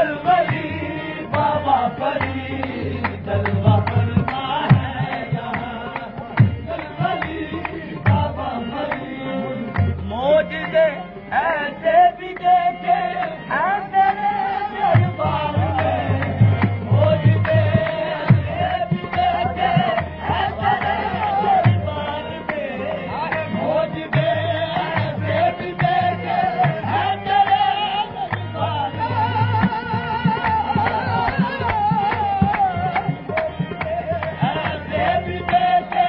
जलवली बाबा परी जलवा करता है यहाँ जलवली बाबा परी मौजूदे ऐसे भी देखे हैं तेरे दरबार में मौजूदे ऐसे भी देखे हैं तेरे दरबार में मौजूदे ऐसे भी देखे हैं तेरे दरबार में ऐसे भी देखे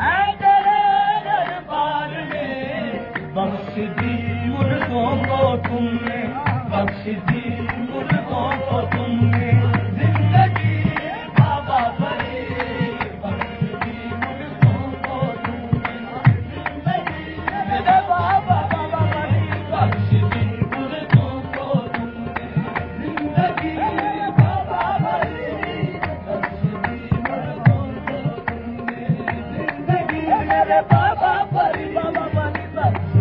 हैं तेरे दरबार बख्श दी मुर्दों को तुमने बख्श दी मुर्दों को तुमने जिंदगी बाबा परी बख्श दी मुर्दों को तुमने जिंदगी मेरे बाबा बाबा परी बख्श दी मुर्दों को तुमने जिंदगी बाबा परी बख्श दी मुर्दों को तुमने जिंदगी मेरे बाबा परी बाबा परी बख्श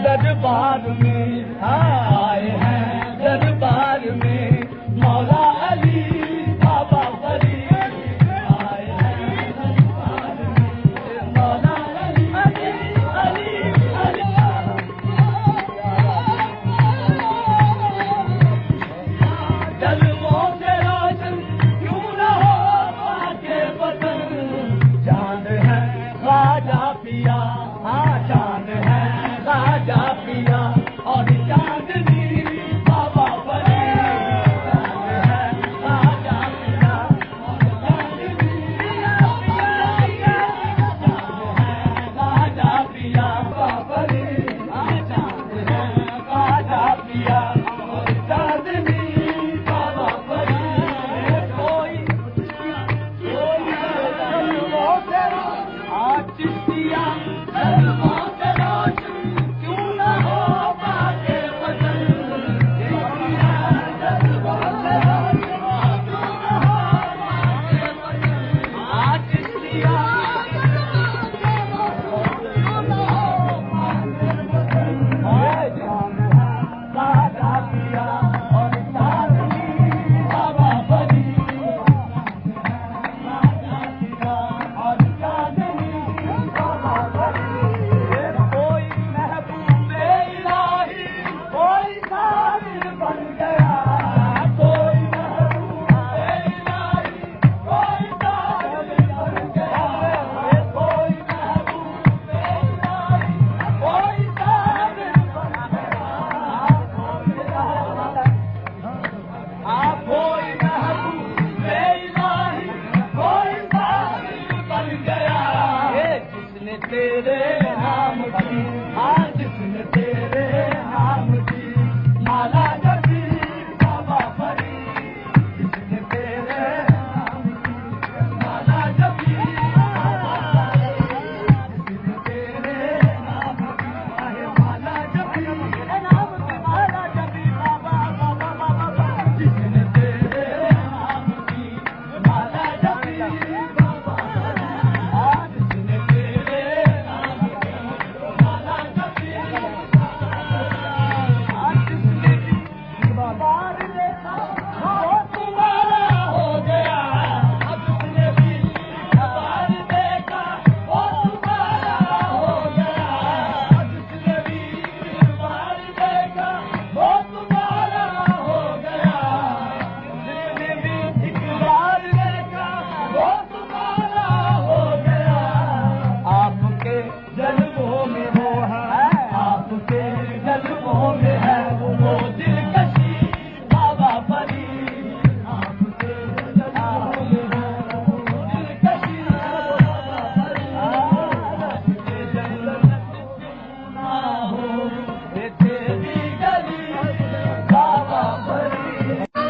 दरबार में आए हैं दरबार में मौला अली बाबा परी आए हैं दरबार में मौला अली अली अली अली जलवों से रोशन क्यों न हो आके बदन चांद है राजा पिया हाँ चांद है राजा पिया और चांदनी बाबा परी चांद है राजा पिया और चांदनी चांद है राजा पिया बाबा परी चांद है राजा पिया और चांदनी बाबा परी कोई चिश्तिया तेरे नाम की